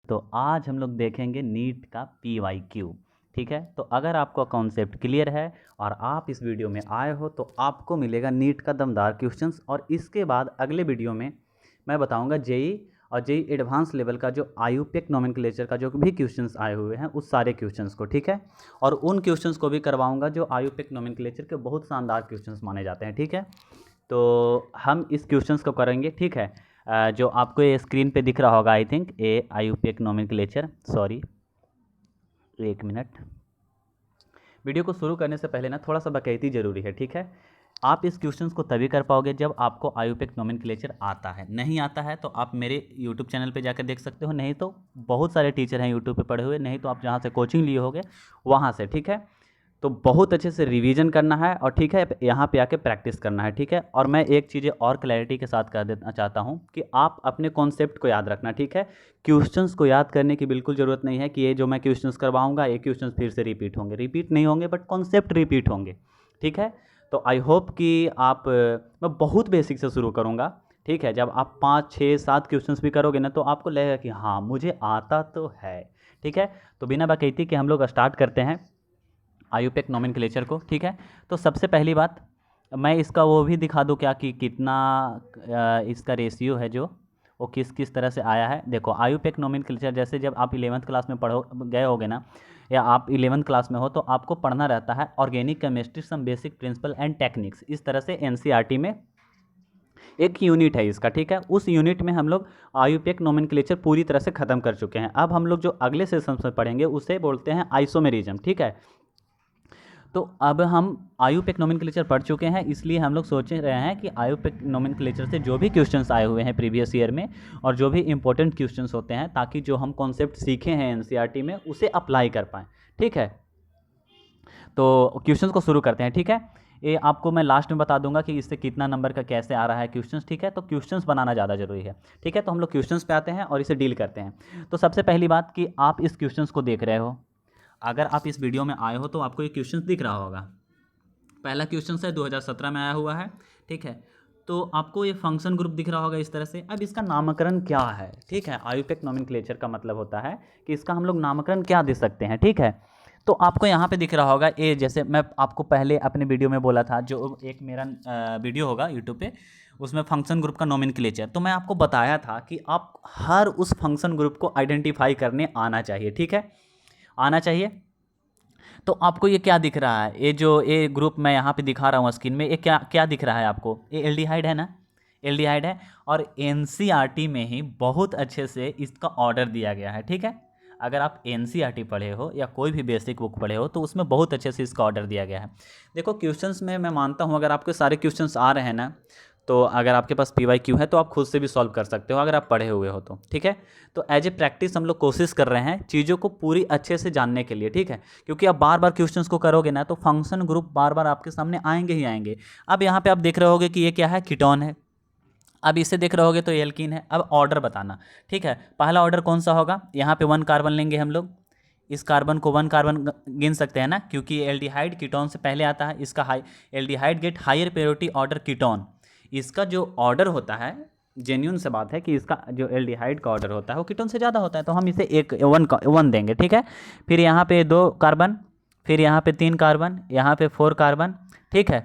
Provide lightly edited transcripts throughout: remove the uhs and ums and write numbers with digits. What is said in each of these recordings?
तो आज हम लोग देखेंगे नीट का PYQ। ठीक है, तो अगर आपका कॉन्सेप्ट क्लियर है और आप इस वीडियो में आए हो तो आपको मिलेगा नीट का दमदार क्वेश्चंस। और इसके बाद अगले वीडियो में मैं बताऊंगा जेई और जेई एडवांस लेवल का जो IUPAC नोमेनक्लेचर का जो भी क्वेश्चंस आए हुए हैं उस सारे क्वेश्चंस को, ठीक है, और उन क्वेश्चंस को भी करवाऊंगा जो IUPAC नोमेनक्लेचर के बहुत शानदार क्वेश्चंस माने जाते हैं। ठीक है, तो हम इस क्वेश्चंस को करेंगे। ठीक है, जो आपको ये स्क्रीन पे दिख रहा होगा, आई थिंक ये IUPAC नोमेनक्लेचर, सॉरी एक मिनट। वीडियो को शुरू करने से पहले ना थोड़ा सा बाकायदगी ज़रूरी है। ठीक है, आप इस क्वेश्चंस को तभी कर पाओगे जब आपको IUPAC नोमेनक्लेचर आता है। नहीं आता है तो आप मेरे YouTube चैनल पे जाकर देख सकते हो, नहीं तो बहुत सारे टीचर हैं YouTube पे पढ़े हुए, नहीं तो आप जहाँ से कोचिंग लिए होगे वहाँ से। ठीक है, तो बहुत अच्छे से रिवीजन करना है और ठीक है यहाँ पे आके प्रैक्टिस करना है। ठीक है, और मैं एक चीज़ें और क्लैरिटी के साथ कर देना चाहता हूँ कि आप अपने कॉन्सेप्ट को याद रखना। ठीक है, क्वेश्चंस को याद करने की बिल्कुल ज़रूरत नहीं है कि ये जो मैं क्वेश्चंस करवाऊँगा ये क्वेश्चंस फिर से रिपीट नहीं होंगे, बट कॉन्सेप्ट रिपीट होंगे। ठीक है, तो आई होप कि आप, मैं बहुत बेसिक से शुरू करूँगा। ठीक है, जब आप 5, 6, 7 क्वेश्चंस भी करोगे ना तो आपको लगेगा कि हाँ मुझे आता तो है। ठीक है, तो बिना बाकायदगी के हम लोग स्टार्ट करते हैं IUPAC नोमेनक्लेचर को। ठीक है, तो सबसे पहली बात मैं इसका वो भी दिखा दूँ क्या कि कितना इसका रेशियो है जो वो किस किस तरह से आया है। देखो IUPAC नोमेनक्लेचर जैसे जब आप 11th क्लास में पढ़ो गए होगे ना, या आप 11th क्लास में हो तो आपको पढ़ना रहता है organic chemistry some basic principle and techniques. इस तरह से NCERT में एक यूनिट है इसका। ठीक है, उस यूनिट में हम लोग IUPAC नोमेनक्लेचर पूरी तरह से ख़त्म कर चुके हैं। अब हम लोग जो अगले सेशन में पढ़ेंगे उसे बोलते हैं आइसोमेरिज्म। ठीक है, तो अब हम IUPAC नोमेनक्लेचर पढ़ चुके हैं, इसलिए हम लोग सोच रहे हैं कि IUPAC नोमेनक्लेचर से जो भी क्वेश्चंस आए हुए हैं प्रीवियस ईयर में और जो भी इंपॉर्टेंट क्वेश्चंस होते हैं, ताकि जो हम कॉन्सेप्ट सीखे हैं NCERT में उसे अप्लाई कर पाएँ। ठीक है, तो क्वेश्चंस को शुरू करते हैं। ठीक है, ये आपको मैं लास्ट में बता दूंगा कि इससे कितना नंबर का कैसे आ रहा है क्वेश्चंस। ठीक है, तो क्वेश्चंस बनाना ज़्यादा जरूरी है। ठीक है, तो हम लोग क्वेश्चंस पे आते हैं और इसे डील करते हैं। तो सबसे पहली बात कि आप इस क्वेश्चंस को देख रहे हो, अगर आप इस वीडियो में आए हो तो आपको ये क्वेश्चन दिख रहा होगा। पहला क्वेश्चन है 2017 में आया हुआ है। ठीक है, तो आपको ये फंक्शन ग्रुप दिख रहा होगा इस तरह से। अब इसका नामकरण क्या है? ठीक है, IUPAC नोमेनक्लेचर का मतलब होता है कि इसका हम लोग नामकरण क्या दे सकते हैं। ठीक है, तो आपको यहाँ पे दिख रहा होगा ये, जैसे मैं आपको पहले अपने वीडियो में बोला था, जो एक मेरा वीडियो होगा यूट्यूब पे, उसमें फंक्शन ग्रुप का नोमेनक्लेचर, तो मैं आपको बताया था कि आप हर उस फंक्शन ग्रुप को आइडेंटिफाई करने आना चाहिए। ठीक है, आना चाहिए। तो आपको ये क्या दिख रहा है, ये जो ये ग्रुप मैं यहाँ पे दिखा रहा हूँ स्क्रीन में, ये क्या क्या दिख रहा है आपको? ये एल्डिहाइड है ना, एल्डिहाइड है। और NCERT में ही बहुत अच्छे से इसका ऑर्डर दिया गया है। ठीक है, अगर आप NCERT पढ़े हो या कोई भी बेसिक बुक पढ़े हो तो उसमें बहुत अच्छे से इसका ऑर्डर दिया गया है। देखो क्वेश्चंस में मैं मानता हूँ अगर आपके सारे क्वेश्चंस आ रहे हैं ना, तो अगर आपके पास PYQ है तो आप खुद से भी सॉल्व कर सकते हो अगर आप पढ़े हुए हो तो। ठीक है, तो एज ए प्रैक्टिस हम लोग कोशिश कर रहे हैं चीज़ों को पूरी अच्छे से जानने के लिए। ठीक है, क्योंकि आप बार बार क्वेश्चंस को करोगे ना तो फंक्शन ग्रुप बार बार आपके सामने आएंगे ही आएंगे। अब यहाँ पे आप देख रहे होगे कि ये क्या है, कीटोन है। अब इसे देख रहे होगे तो एल्कीन है। अब ऑर्डर बताना। ठीक है, पहला ऑर्डर कौन सा होगा? यहाँ पे 1 कार्बन लेंगे हम लोग, इस कार्बन को 1 कार्बन गिन सकते हैं ना, क्योंकि एल्डिहाइड कीटोन से पहले आता है। इसका high aldehyde get higher priority order ketone. इसका जो ऑर्डर होता है, जेन्यून से बात है कि इसका जो एल्डिहाइड का ऑर्डर होता है वो कीटोन से ज़्यादा होता है, तो हम इसे 1 देंगे। ठीक है, फिर यहाँ पे 2 कार्बन, फिर यहाँ पे 3 कार्बन, यहाँ पे 4 कार्बन, ठीक है,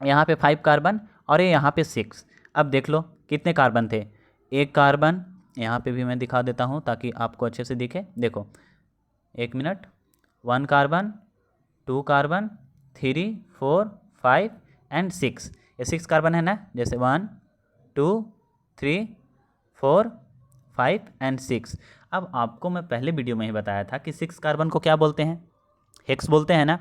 यहाँ पे 5 कार्बन और ये यहाँ पे 6। अब देख लो कितने कार्बन थे, 1 कार्बन, यहाँ पे भी मैं दिखा देता हूँ ताकि आपको अच्छे से दिखे। देखो 1 मिनट, 1 कार्बन, 2 कार्बन, 3, 4, 5 एंड 6। ये 6 कार्बन है ना, जैसे 1, 2, 3, 4, 5 एंड 6। अब आपको मैं पहले वीडियो में ही बताया था कि 6 कार्बन को क्या बोलते हैं? हेक्स बोलते हैं ना।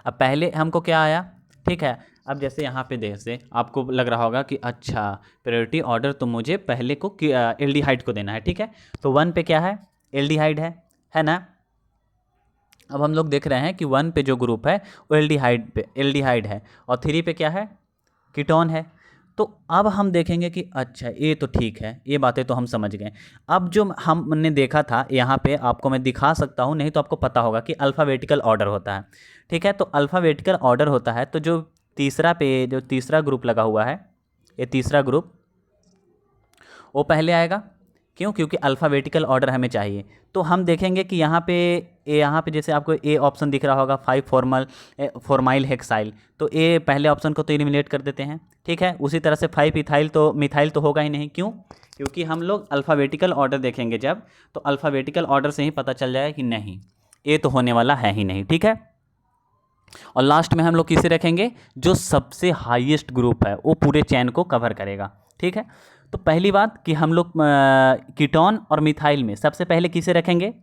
अब पहले हमको क्या आया? ठीक है, अब जैसे यहाँ पे जैसे आपको लग रहा होगा कि अच्छा प्रायोरिटी ऑर्डर तो मुझे पहले को एल्डिहाइड को देना है। ठीक है, तो 1 पे क्या है? एल्डिहाइड है ना। अब हम लोग देख रहे हैं कि 1 पे जो ग्रुप है वो एल्डिहाइड है और 3 पे क्या है? कीटोन है। तो अब हम देखेंगे कि अच्छा ये तो ठीक है, ये बातें तो हम समझ गए। अब जो हमने देखा था यहाँ पे आपको मैं दिखा सकता हूँ, नहीं तो आपको पता होगा कि अल्फ़ाबेटिकल ऑर्डर होता है। ठीक है, तो अल्फ़ाबेटिकल ऑर्डर होता है, तो जो तीसरा ग्रुप लगा हुआ है, ये तीसरा ग्रुप वो पहले आएगा। क्यों? क्योंकि अल्फ़ाबेटिकल ऑर्डर हमें चाहिए। तो हम देखेंगे कि यहाँ पे जैसे आपको ए ऑप्शन दिख रहा होगा 5 फॉर्माइल हेक्साइल, तो ए पहले ऑप्शन को तो एलिमिनेट कर देते हैं, ठीक है। उसी तरह से 5 इथाइल, तो मिथाइल तो होगा ही नहीं। क्यों? क्योंकि हम लोग अल्फ़ाबेटिकल ऑर्डर देखेंगे जब, तो अल्फ़ाबेटिकल ऑर्डर से ही पता चल जाएगा कि नहीं, ए तो होने वाला है ही नहीं, ठीक है। और लास्ट में हम लोग किसे रखेंगे? जो सबसे हाईएस्ट ग्रुप है वो पूरे चैन को कवर करेगा, ठीक है। तो पहली बात कि हम लोग कीटोन और मिथाइल में सबसे पहले किसे रखेंगे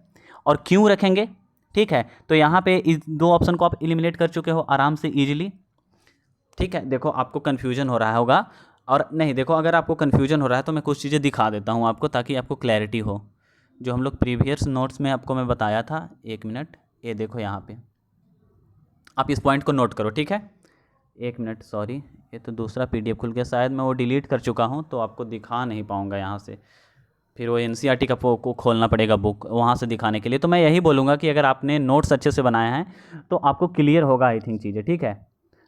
और क्यों रखेंगे, ठीक है। तो यहाँ पे इस दो ऑप्शन को आप एलिमिनेट कर चुके हो आराम से ईजिली, ठीक है। देखो आपको कन्फ्यूजन हो रहा होगा, और नहीं देखो, अगर आपको कन्फ्यूजन हो रहा है तो मैं कुछ चीज़ें दिखा देता हूँ आपको, ताकि आपको क्लैरिटी हो। जो हम लोग प्रीवियस नोट्स में आपको मैं बताया था, 1 मिनट, ये देखो यहाँ पे आप इस पॉइंट को नोट करो, ठीक है। 1 मिनट, सॉरी, ये तो दूसरा PDF खुल गया, शायद मैं वो डिलीट कर चुका हूँ तो आपको दिखा नहीं पाऊँगा यहाँ से, फिर वो NCERT का को खोलना पड़ेगा बुक, वहाँ से दिखाने के लिए। तो मैं यही बोलूँगा कि अगर आपने नोट्स अच्छे से बनाए हैं तो आपको क्लियर होगा आई थिंक चीज़ें, ठीक है।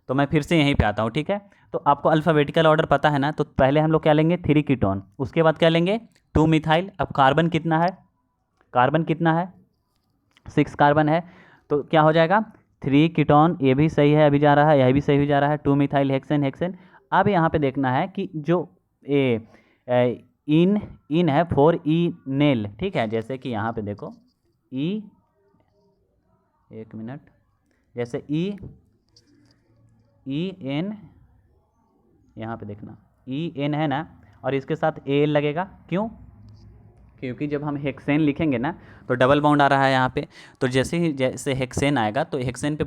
तो मैं फिर से यहीं पे आता हूँ, ठीक है। तो आपको अल्फ़ाबेटिकल ऑर्डर पता है ना, तो पहले हम लोग क्या लेंगे? 3 कीटोन, उसके बाद क्या लेंगे? 2 मिथाइल। अब कार्बन कितना है? कार्बन कितना है? 6 कार्बन है, तो क्या हो जाएगा? 3 कीटोन, ये भी सही है, अभी जा रहा है, यह भी सही हो जा रहा है, 2 मिथाइल हेक्सेन हेक्सेन। अब यहाँ पे देखना है कि जो इन है 4 इनेल, ठीक है। जैसे कि यहाँ पे देखो ई, 1 मिनट, जैसे ई एन, यहाँ पे देखना ई एन है ना, और इसके साथ ए एल लगेगा। क्यों? क्योंकि जब हम हेक्सेन लिखेंगे ना तो डबल बॉन्ड आ रहा है यहाँ पे, तो जैसे हेक्सेन आएगा तो हेक्सेन पे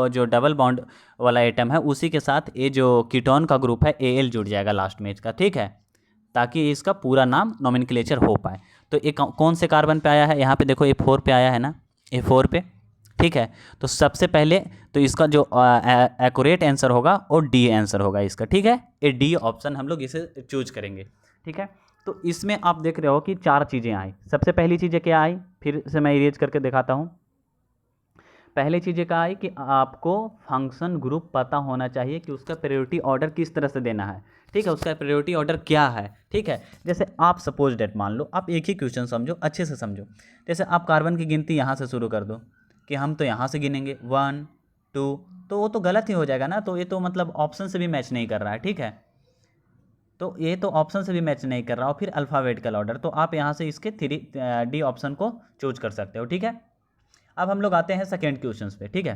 जो डबल बॉन्ड वाला आइटम है उसी के साथ ये जो कीटोन का ग्रुप है AL जुड़ जाएगा लास्ट में इसका, ठीक है, ताकि इसका पूरा नाम नोमेनक्लेचर हो पाए। तो ये कौन से कार्बन पे आया है? यहाँ पे देखो A4 पे आया है ना, A4 पे, ठीक है। तो सबसे पहले तो इसका जो एक्यूरेट आंसर होगा वो D आंसर होगा इसका, ठीक है। ये D ऑप्शन हम लोग इसे चूज करेंगे, ठीक है। तो इसमें आप देख रहे हो कि 4 चीज़ें आई। सबसे पहली चीज़ें क्या आई? फिर से मैं इरेज करके दिखाता हूँ। पहली चीज़ें क्या आई कि आपको फंक्शन ग्रुप पता होना चाहिए कि उसका प्रायोरिटी ऑर्डर किस तरह से देना है, ठीक है, उसका प्रायोरिटी ऑर्डर क्या है, ठीक है। जैसे आप सपोज डेट मान लो, आप एक ही क्वेश्चन समझो, अच्छे से समझो। जैसे आप कार्बन की गिनती यहाँ से शुरू कर दो कि हम तो यहाँ से गिनेंगे 1 2, तो वो तो गलत ही हो जाएगा ना, तो ये तो मतलब ऑप्शन से भी मैच नहीं कर रहा है, ठीक है। तो ये तो ऑप्शन से भी मैच नहीं कर रहा हो, फिर अल्फ़ाबेटिकल ऑर्डर, तो आप यहाँ से इसके 3D ऑप्शन को चूज कर सकते हो, ठीक है। अब हम लोग आते हैं सेकेंड क्वेश्चन पे, ठीक है।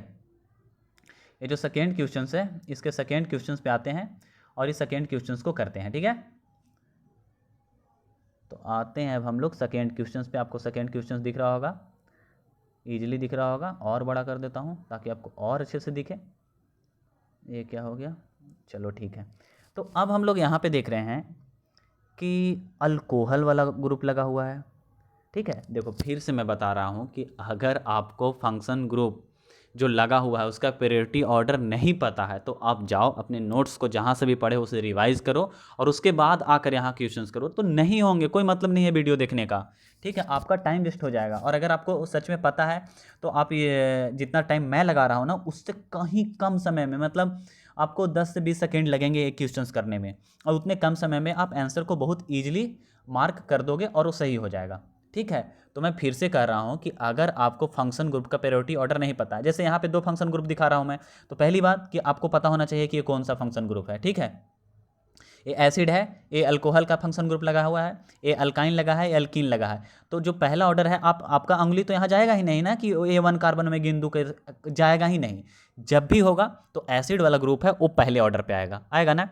ये जो सेकेंड क्वेश्चन है, इसके सेकेंड क्वेश्चन पे आते हैं और इस सेकेंड क्वेश्चन को करते हैं, ठीक है। तो आते हैं अब हम लोग सेकेंड क्वेश्चन पे। आपको सेकेंड क्वेश्चन दिख रहा होगा, ईजिली दिख रहा होगा, और बड़ा कर देता हूँ ताकि आपको और अच्छे से दिखे। ये क्या हो गया? चलो ठीक है। तो अब हम लोग यहाँ पे देख रहे हैं कि अल्कोहल वाला ग्रुप लगा हुआ है, ठीक है। देखो फिर से मैं बता रहा हूँ कि अगर आपको फंक्शन ग्रुप जो लगा हुआ है उसका प्रायोरिटी ऑर्डर नहीं पता है तो आप जाओ अपने नोट्स को जहाँ से भी पढ़े उसे रिवाइज करो और उसके बाद आकर यहाँ क्वेश्चंस करो, तो नहीं होंगे, कोई मतलब नहीं है वीडियो देखने का, ठीक है। आपका टाइम वेस्ट हो जाएगा। और अगर आपको सच में पता है तो आप ये जितना टाइम मैं लगा रहा हूँ ना उससे कहीं कम समय में, मतलब आपको 10 से 20 सेकेंड लगेंगे एक क्वेश्चंस करने में, और उतने कम समय में आप आंसर को बहुत ईजिली मार्क कर दोगे और वो सही हो जाएगा, ठीक है। तो मैं फिर से कह रहा हूँ कि अगर आपको फंक्शन ग्रुप का प्रायोरिटी ऑर्डर नहीं पता है, जैसे यहाँ पे 2 फंक्शन ग्रुप दिखा रहा हूँ मैं, तो पहली बात कि आपको पता होना चाहिए कि ये कौन सा फंक्शन ग्रुप है, ठीक है। ये एसिड है, ये अल्कोहल का फंक्शन ग्रुप लगा हुआ है, ये अल्काइन लगा है, ये अल्कीन लगा है। तो जो पहला ऑर्डर है, आपका उंगली तो यहाँ जाएगा ही नहीं ना कि A1 कार्बन में गिन दूँ, कर जाएगा ही नहीं। जब भी होगा तो एसिड वाला ग्रुप है वो पहले ऑर्डर पे आएगा ना।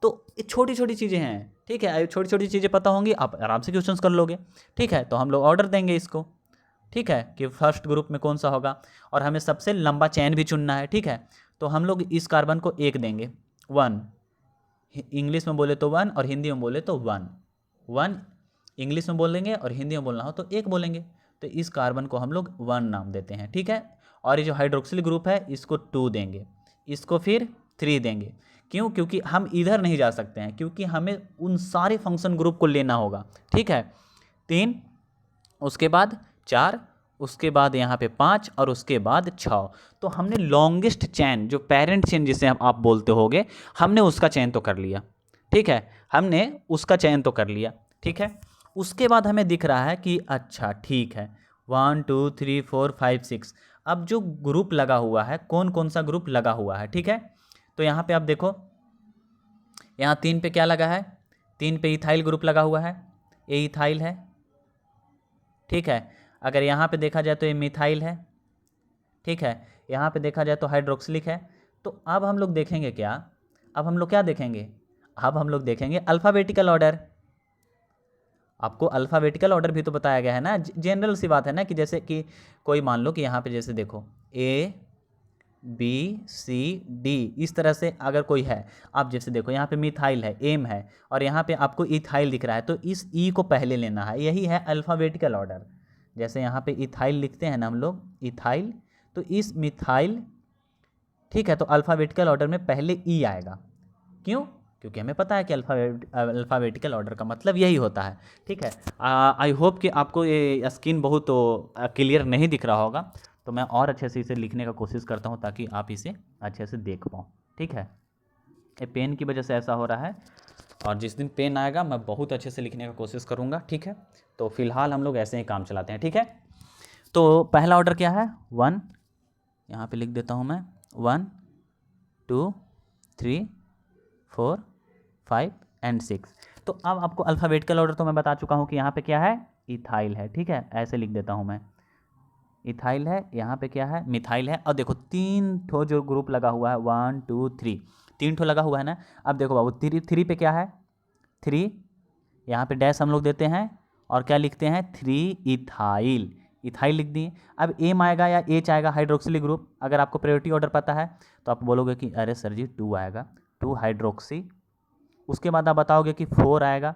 तो ये छोटी छोटी चीज़ें हैं, ठीक है। छोटी छोटी चीज़ें पता होंगी, आप आराम से क्वेश्चंस कर लोगे, ठीक है। तो हम लोग ऑर्डर देंगे इसको, ठीक है, कि फर्स्ट ग्रुप में कौन सा होगा, और हमें सबसे लंबा चैन भी चुनना है, ठीक है। तो हम लोग इस कार्बन को 1 देंगे, 1, इंग्लिश में बोले तो 1 और हिंदी में बोले तो 1 इंग्लिश में बोलेंगे और हिंदी में बोलना हो तो 1 बोलेंगे। तो इस कार्बन को हम लोग 1 नाम देते हैं, ठीक है। और ये जो हाइड्रोक्सिल ग्रुप है इसको 2 देंगे, इसको फिर 3 देंगे। क्यों? क्योंकि हम इधर नहीं जा सकते हैं, क्योंकि हमें उन सारे फंक्शन ग्रुप को लेना होगा, ठीक है। 3, उसके बाद 4, उसके बाद यहाँ पे 5 और उसके बाद 6। तो हमने लॉन्गेस्ट चैन, जो पेरेंट चैन जिसे आप बोलते होगे, हमने उसका चयन तो कर लिया, ठीक है, हमने उसका चयन तो कर लिया, ठीक है। उसके बाद हमें दिख रहा है कि अच्छा ठीक है 1 2 3 4 5 6। अब जो ग्रुप लगा हुआ है, कौन कौन सा ग्रुप लगा हुआ है, ठीक है। तो यहाँ पे आप देखो, यहाँ 3 पे क्या लगा है, 3 पे इथाइल ग्रुप लगा हुआ है, ये इथाइल है, ठीक है। अगर यहाँ पे देखा जाए तो ये मिथाइल है, ठीक है। यहाँ पे देखा जाए तो हाइड्रोक्सिलिक है। तो अब हम लोग देखेंगे क्या, अब हम लोग क्या देखेंगे, अब हम लोग देखेंगे अल्फ़ाबेटिकल ऑर्डर। आपको अल्फ़ाबेटिकल ऑर्डर भी तो बताया गया है ना, जनरल सी बात है ना, कि जैसे कि कोई मान लो कि यहाँ पे जैसे देखो ए बी सी डी, इस तरह से अगर कोई है, आप जैसे देखो यहाँ पे मिथाइल है, एम है, और यहाँ पे आपको इथाइल दिख रहा है, तो इस ई को पहले लेना है, यही है अल्फ़ाबेटिकल ऑर्डर। जैसे यहाँ पे इथाइल लिखते हैं ना हम लोग, इथाइल, तो इस मिथाइल, ठीक है, तो अल्फ़ाबेटिकल ऑर्डर में पहले ई आएगा। क्यों? क्योंकि हमें पता है कि अल्फ़ाबेटिकल ऑर्डर का मतलब यही होता है, ठीक है। आई होप कि आपको ये स्क्रीन बहुत क्लियर नहीं दिख रहा होगा, तो मैं और अच्छे से इसे लिखने का कोशिश करता हूँ ताकि आप इसे अच्छे से देख पाओ, ठीक है। ये पेन की वजह से ऐसा हो रहा है, और जिस दिन पेन आएगा मैं बहुत अच्छे से लिखने का कोशिश करूँगा, ठीक है। तो फिलहाल हम लोग ऐसे ही काम चलाते हैं, ठीक है। तो पहला ऑर्डर क्या है, 1, यहाँ पे लिख देता हूँ मैं, 1 2 3 4 5 एंड 6। तो अब आपको अल्फ़ाबेटिकल ऑर्डर तो मैं बता चुका हूँ कि यहाँ पे क्या है, इथाइल है, ठीक है, ऐसे लिख देता हूँ मैं, इथाइल है, यहाँ पे क्या है, मिथाइल है। और देखो 3 ठो जो ग्रुप लगा हुआ है, 1 2 3, 3 ठो लगा हुआ है ना। अब देखो बाबू 3 पे क्या है, 3, यहाँ पे डैश हम लोग देते हैं, और क्या लिखते हैं, 3 इथाइल, इथाइल लिख दिए। अब एम आएगा या एच आएगा, हाइड्रोक्सिल ग्रुप। अगर आपको प्रायोरिटी ऑर्डर पता है तो आप बोलोगे कि अरे सर जी 2 आएगा, 2 हाइड्रोक्सी। उसके बाद आप बताओगे कि 4 आएगा,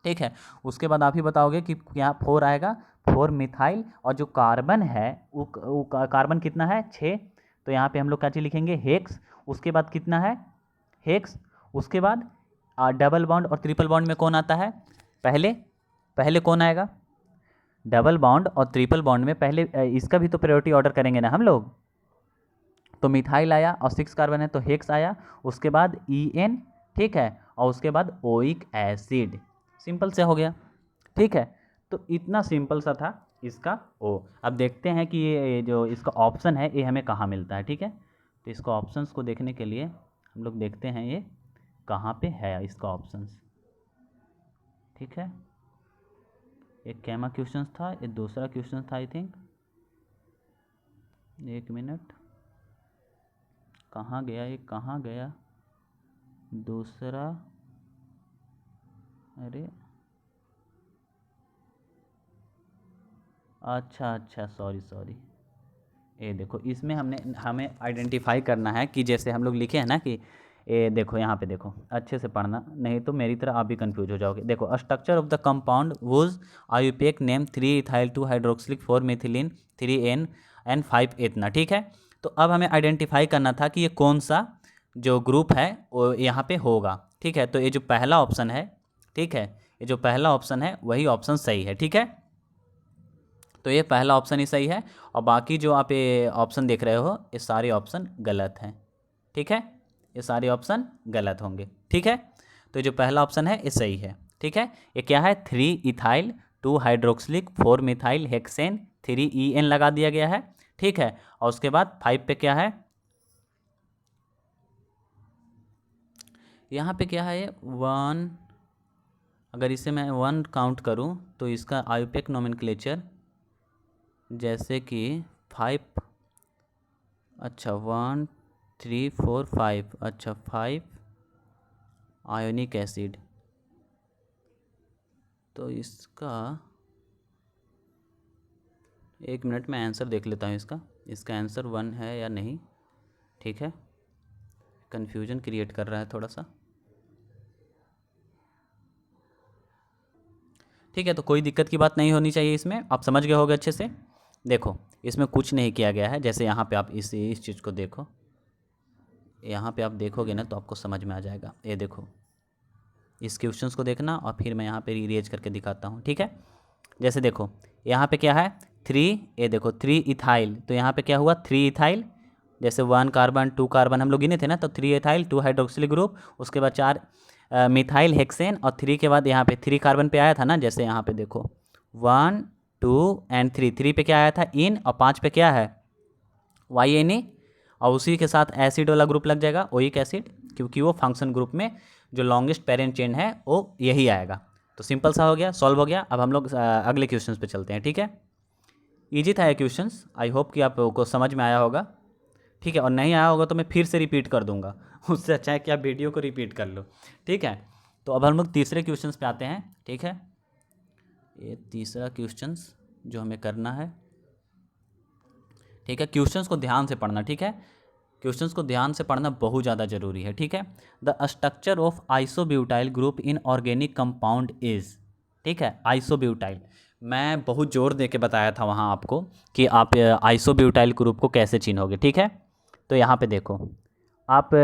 ठीक है। उसके बाद आप ही बताओगे कि यहाँ 4 आएगा, 4 मिथाइल, और जो कार्बन है वो कार्बन कितना है, 6, तो यहाँ पे हम लोग क्या चीज़ लिखेंगे, हेक्स। उसके बाद कितना है, हेक्स। उसके बाद डबल बॉन्ड और ट्रिपल बॉन्ड में कौन आता है, पहले पहले कौन आएगा, डबल बॉन्ड और ट्रिपल बॉन्ड में पहले इसका भी तो प्रायोरिटी ऑर्डर करेंगे ना हम लोग। तो मिथाइल आया और 6 कार्बन है तो हेक्स आया, उसके बाद EN, ठीक है, और उसके बाद ओइक एसिड। सिंपल से हो गया, ठीक है। तो इतना सिंपल सा था इसका ओ। अब देखते हैं कि ये जो इसका ऑप्शन है ये हमें कहाँ मिलता है, ठीक है। तो इसका ऑप्शंस को देखने के लिए हम लोग देखते हैं ये कहाँ पे है इसका ऑप्शंस, ठीक है। एक कैमा क्वेश्चन था, ये दूसरा क्वेश्चन था आई थिंक, एक मिनट, कहाँ गया ये, कहाँ गया दूसरा, अरे अच्छा सॉरी, ये देखो इसमें हमें आइडेंटिफाई करना है कि जैसे हम लोग लिखे हैं ना कि ये देखो यहाँ पे देखो, अच्छे से पढ़ना, नहीं तो मेरी तरह आप भी कंफ्यूज हो जाओगे। देखो structure of the compound was IUPAC name 3 ethyl 2 hydroxylic 4 methylene 3N and 5 एथना, ठीक है। तो अब हमें आइडेंटिफाई करना था कि ये कौन सा जो ग्रुप है वो यहाँ पे होगा, ठीक है। तो ये जो पहला ऑप्शन है, ठीक है, ये जो पहला ऑप्शन है वही ऑप्शन सही है, ठीक है। तो ये पहला ऑप्शन ही सही है, और बाकी जो आप ये ऑप्शन देख रहे हो ये सारे ऑप्शन गलत हैं, ठीक है, ये सारे ऑप्शन गलत होंगे, ठीक है। तो जो पहला ऑप्शन है ये सही है, ठीक है। ये क्या है, 3 ethyl 2 hydroxylic 4 methyl hexane 3EN लगा दिया गया है, ठीक है। और उसके बाद 5 पे क्या है, यहाँ पे क्या है, 1, अगर इसे मैं 1 काउंट करूँ तो इसका आयुपेक नोमेनक्लेचर जैसे कि 5, अच्छा 1 3 4 5, अच्छा 5 आयोनिक एसिड, तो इसका एक मिनट में आंसर देख लेता हूँ इसका आंसर 1 है या नहीं, ठीक है। कन्फ्यूजन क्रिएट कर रहा है थोड़ा सा, ठीक है। तो कोई दिक्कत की बात नहीं होनी चाहिए, इसमें आप समझ गए होगे अच्छे से। देखो इसमें कुछ नहीं किया गया है, जैसे यहाँ पे आप इस चीज़ को देखो, यहाँ पे आप देखोगे ना तो आपको समझ में आ जाएगा। ये देखो इस क्वेश्चंस को देखना और फिर मैं यहाँ पे रीअरेंज करके दिखाता हूँ, ठीक है। जैसे देखो यहाँ पे क्या है 3, ये देखो 3 इथाइल, तो यहाँ पे क्या हुआ 3 इथाइल, जैसे 1 कार्बन 2 कार्बन हम लोग गिने थे ना, तो 3 इथाइल 2 हाइड्रोक्सिल ग्रुप, उसके बाद 4 मिथाइल हेक्सेन और 3 के बाद यहाँ पे 3 कार्बन पे आया था ना, जैसे यहाँ पे देखो 1 2 एंड 3 पे क्या आया था इन, और 5 पे क्या है YNA, और उसी के साथ एसिड वाला ग्रुप लग जाएगा ओइक एसिड, क्योंकि वो फंक्शन ग्रुप में जो लॉन्गेस्ट पेरेंट चेन है वो यही आएगा। तो सिंपल सा हो गया, सॉल्व हो गया। अब हम लोग अगले क्वेश्चन पे चलते हैं। ठीक है, ईजी था ये क्वेश्चंस, आई होप कि आपको समझ में आया होगा। ठीक है, और नहीं आया होगा तो मैं फिर से रिपीट कर दूंगा, उससे अच्छा है कि आप वीडियो को रिपीट कर लो। ठीक है, तो अब हम लोग तीसरे क्वेश्चंस पे आते हैं। ठीक है, ये तीसरा क्वेश्चंस जो हमें करना है। ठीक है, क्वेश्चंस को ध्यान से पढ़ना। ठीक है, क्वेश्चंस को ध्यान से पढ़ना बहुत ज़्यादा जरूरी है। ठीक है, the structure of isobutyl group in organic compound is. ठीक है, आइसोब्यूटाइल मैं बहुत जोर दे के बताया था वहाँ आपको कि आप आइसोब्यूटाइल ग्रुप को कैसे चिन्होगे। ठीक है, तो यहाँ पे देखो, आप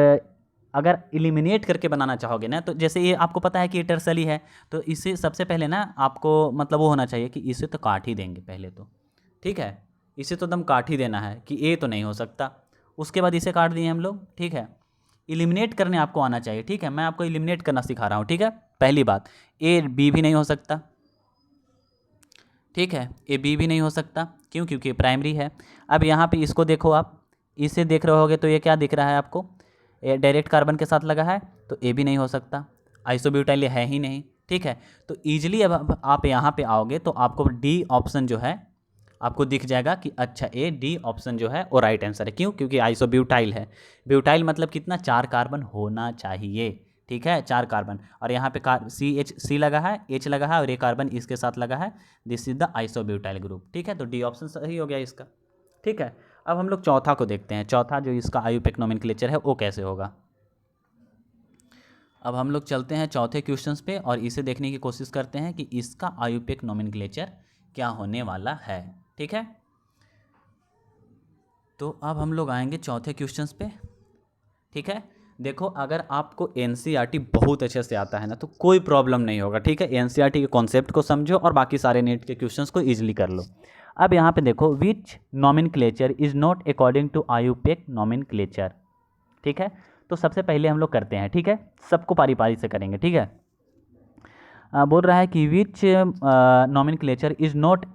अगर एलिमिनेट करके बनाना चाहोगे ना, तो जैसे ये आपको पता है कि ये टर्सली है, तो इसे सबसे पहले ना आपको मतलब वो होना चाहिए कि इसे तो काट ही देंगे पहले तो। ठीक है, इसे तो दम काट ही देना है कि ए तो नहीं हो सकता, उसके बाद इसे काट दिए हम लोग। ठीक है, एलिमिनेट करने आपको आना चाहिए। ठीक है, मैं आपको एलिमिनेट करना सिखा रहा हूँ। ठीक है, पहली बात ए बी भी नहीं हो सकता। ठीक है, ए बी भी नहीं हो सकता, क्यों? क्योंकि प्राइमरी है। अब यहाँ पे इसको देखो, आप इसे देख रहे होगे तो ये क्या दिख रहा है आपको, ए डायरेक्ट कार्बन के साथ लगा है, तो ए भी नहीं हो सकता, आइसोब्यूटाइल ये है ही नहीं। ठीक है, तो ईजिली अब आप यहाँ पे आओगे तो आपको डी ऑप्शन जो है आपको दिख जाएगा कि अच्छा ए डी ऑप्शन जो है वो राइट आंसर है। क्यों? क्योंकि आइसोब्यूटाइल है। ब्यूटाइल मतलब कितना, 4 कार्बन होना चाहिए। ठीक है, 4 कार्बन, और यहाँ पे सी लगा है, H लगा है, और ये कार्बन इसके साथ लगा है। This is the isobutyl group. ठीक है, तो डी ऑप्शन सही हो गया इसका। ठीक है, अब हम लोग चौथा को देखते हैं। चौथा जो इसका आयुपेक नोमेनक्लेचर है वो कैसे होगा। अब हम लोग चलते हैं चौथे क्वेश्चंस पे और इसे देखने की कोशिश करते हैं कि इसका आयुपेक नोमेनक्लेचर क्या होने वाला है। ठीक है, तो अब हम लोग आएंगे चौथे क्वेश्चंस पे। ठीक है, देखो अगर आपको एनसीईआरटी बहुत अच्छे से आता है ना तो कोई प्रॉब्लम नहीं होगा। ठीक है, एनसीईआरटी के कॉन्सेप्ट को समझो और बाकी सारे नेट के क्वेश्चंस को इजीली कर लो। अब यहाँ पे देखो, which nomenclature is not according to IUPAC nomenclature. ठीक है, तो सबसे पहले हम लोग करते हैं। ठीक है, सबको पारी पारी से करेंगे। ठीक है, बोल रहा है कि which nomenclature is not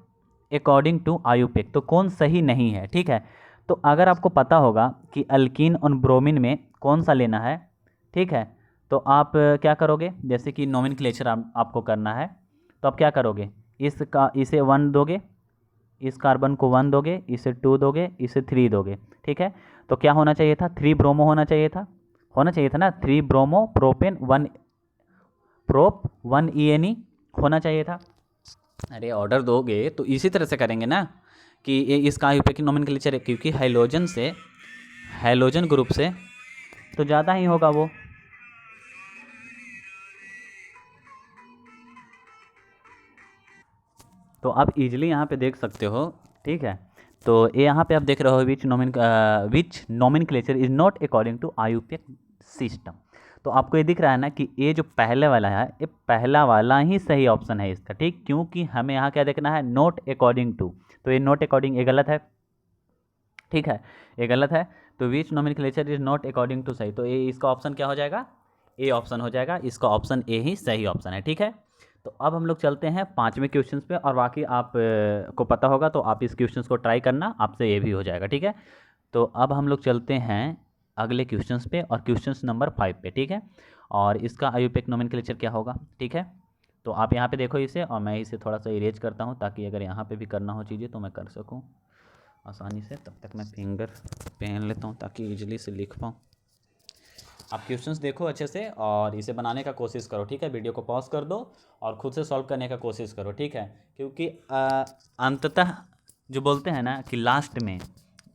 according to IUPAC, तो कौन सही नहीं है। ठीक है, तो अगर आपको पता होगा कि अल्कीन और ब्रोमीन में कौन सा लेना है, ठीक है, तो आप क्या करोगे, जैसे कि नोमेनक्लेचर आपको करना है, तो आप क्या करोगे, इसे 1 दोगे, इस कार्बन को 1 दोगे, इसे 2 दोगे, इसे 3 दोगे। ठीक है, तो क्या होना चाहिए था, 3 ब्रोमो होना चाहिए था ना, 3 ब्रोमो प्रोपेन 1 प्रोप 1 ENE होना चाहिए था। अरे ऑर्डर दोगे तो इसी तरह से करेंगे ना कि ये इसका आयुपेक नोमेनक्लेचर है, क्योंकि हैलोजन ग्रुप से तो ज़्यादा ही होगा वो। तो आप इजीली यहाँ पे देख सकते हो। ठीक है, तो ये यहाँ पे आप देख रहे हो which nomenclature is not according to IUPAC system. तो आपको ये दिख रहा है ना कि ये जो पहले वाला है, ये पहला वाला ही सही ऑप्शन है इसका। ठीक, क्योंकि हमें यहाँ क्या देखना है, नॉट अकॉर्डिंग टू, तो ये नॉट अकॉर्डिंग ये गलत है। ठीक है, ये गलत है, तो which nomenclature is not according to सही, तो ये इसका ऑप्शन क्या हो जाएगा, ए ऑप्शन हो जाएगा। इसका ऑप्शन ए ही सही ऑप्शन है। ठीक है, तो अब हम लोग चलते हैं 5वें क्वेश्चन पे, और बाकी आप को पता होगा तो आप इस क्वेश्चन को ट्राई करना, आपसे ये भी हो जाएगा। ठीक है, तो अब हम लोग चलते हैं अगले क्वेश्चंस पे और क्वेश्चंस नंबर 5 पे। ठीक है, और इसका आयुपेक नोमेनक्लेचर क्या होगा। ठीक है, तो आप यहाँ पे देखो इसे, और मैं इसे थोड़ा सा इरेज करता हूँ ताकि अगर यहाँ पे भी करना हो चीज़ें तो मैं कर सकूँ आसानी से। तब तक मैं फिंगर पेन लेता हूँ ताकि ईजिली से लिख पाऊँ। आप क्वेश्चंस देखो अच्छे से और इसे बनाने का कोशिश करो। ठीक है, वीडियो को पॉज कर दो और खुद से सॉल्व करने का कोशिश करो। ठीक है, क्योंकि अंततः जो बोलते हैं ना कि लास्ट में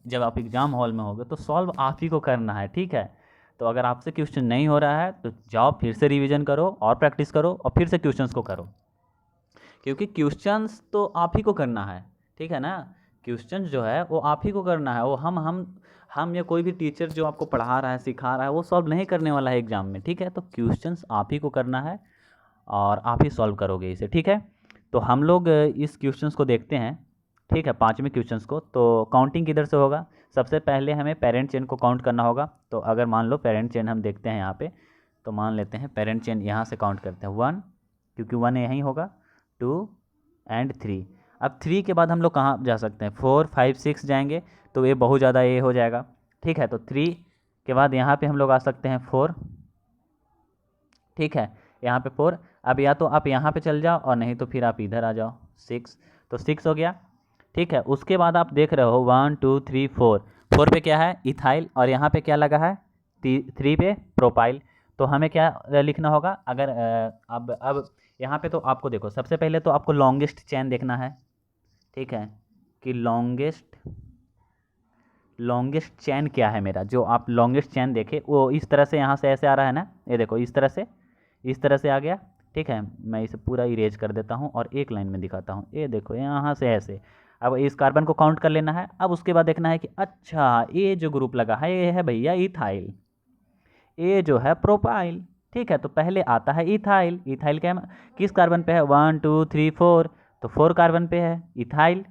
जब आप एग्ज़ाम हॉल में होगे तो सॉल्व आप ही को करना है। ठीक है, तो अगर आपसे क्वेश्चन नहीं हो रहा है तो जाओ फिर से रिवीजन करो और प्रैक्टिस करो और फिर से क्वेश्चंस को करो, क्योंकि क्वेश्चंस तो आप ही को करना है। ठीक है ना, क्वेश्चंस जो है वो आप ही को करना है, वो हम या कोई भी टीचर जो आपको पढ़ा रहा है सिखा रहा है वो सॉल्व नहीं करने वाला है एग्ज़ाम में। ठीक है, तो क्वेश्चंस आप ही को करना है और आप ही सॉल्व करोगे इसे। ठीक है, तो हम लोग इस क्वेश्चंस को देखते हैं। ठीक है, 5वें क्वेश्चंस को, तो काउंटिंग किधर से होगा, सबसे पहले हमें पेरेंट चेन को काउंट करना होगा। तो अगर मान लो पेरेंट चेन हम देखते हैं यहाँ पे, तो मान लेते हैं पेरेंट चेन यहाँ से काउंट करते हैं 1, क्योंकि 1 यहीं होगा, 2 एंड 3। अब 3 के बाद हम लोग कहाँ जा सकते हैं, 4 5 6 जाएंगे तो ये बहुत ज़्यादा ये हो जाएगा, ठीक है। तो 3 के बाद यहाँ पे हम लोग आ सकते हैं 4, ठीक है, यहाँ पे 4। अब या तो आप यहाँ पे चल जाओ और नहीं तो फिर आप इधर आ जाओ 6, तो 6 हो गया, ठीक है। उसके बाद आप देख रहे हो 1 2 3 4, 4 पे क्या है, इथाइल, और यहाँ पे क्या लगा है, 3 पे प्रोपाइल। तो हमें क्या लिखना होगा, अगर अब यहाँ पे तो आपको देखो, सबसे पहले तो आपको लॉन्गेस्ट चेन देखना है, ठीक है, कि लॉन्गेस्ट चेन क्या है मेरा। जो आप लॉन्गेस्ट चेन देखे वो इस तरह से यहाँ से ऐसे आ रहा है ना, ये देखो इस तरह से आ गया, ठीक है। मैं इसे पूरा इरेज कर देता हूँ और एक लाइन में दिखाता हूँ, ये देखो यहाँ से ऐसे। अब इस कार्बन को काउंट कर लेना है। अब उसके बाद देखना है कि अच्छा ये जो ग्रुप लगा है ये है भैया इथाइल, ये जो है प्रोपाइल, ठीक है। तो पहले आता है इथाइल, इथाइल क्या किस कार्बन पे है, 1 2 3 4, तो 4 कार्बन पे है इथाइल,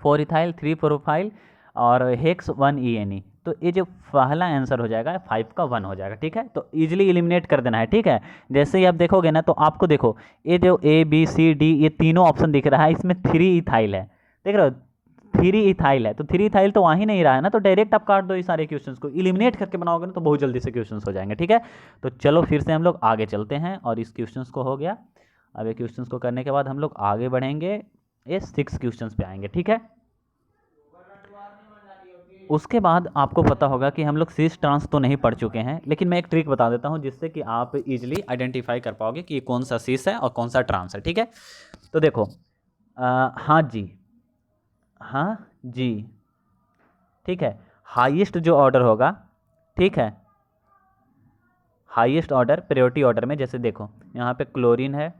4 इथाइल 3 प्रोपाइल और हेक्स 1 ENE। तो ये जो पहला आंसर हो जाएगा 5 का 1 हो जाएगा, ठीक है। तो इजीली एलिमिनेट कर देना है, ठीक है। जैसे ही आप देखोगे ना तो आपको देखो ये जो ABCD ये तीनों ऑप्शन दिख रहा है, इसमें 3 इथाइल है, देख रहे हो 3 इथाइल है, तो 3 इथाइल तो वहाँ ही नहीं रहा है ना, तो डायरेक्ट आप काट दो ये सारे क्वेश्चंस को, एलिमिनेट करके बनाओगे ना तो बहुत जल्दी से क्वेश्चंस हो जाएंगे, ठीक है। तो चलो फिर से हम लोग आगे चलते हैं और इस क्वेश्चंस को हो गया। अब ये क्वेश्चंस को करने के बाद हम लोग आगे बढ़ेंगे, ये 6 क्वेश्चंस पे आएंगे, ठीक है। उसके बाद आपको पता होगा कि हम लोग सिस ट्रांस तो नहीं पढ़ चुके हैं, लेकिन मैं एक ट्रिक बता देता हूं जिससे कि आप इजीली आइडेंटिफाई कर पाओगे कि कौन सा सिस है और कौन सा ट्रांस है, ठीक है। तो देखो हाँ जी, हाँ जी, ठीक है। हाईएस्ट जो ऑर्डर होगा, ठीक है, हाईएस्ट ऑर्डर प्रायोरिटी ऑर्डर में, जैसे देखो यहाँ पे क्लोरीन है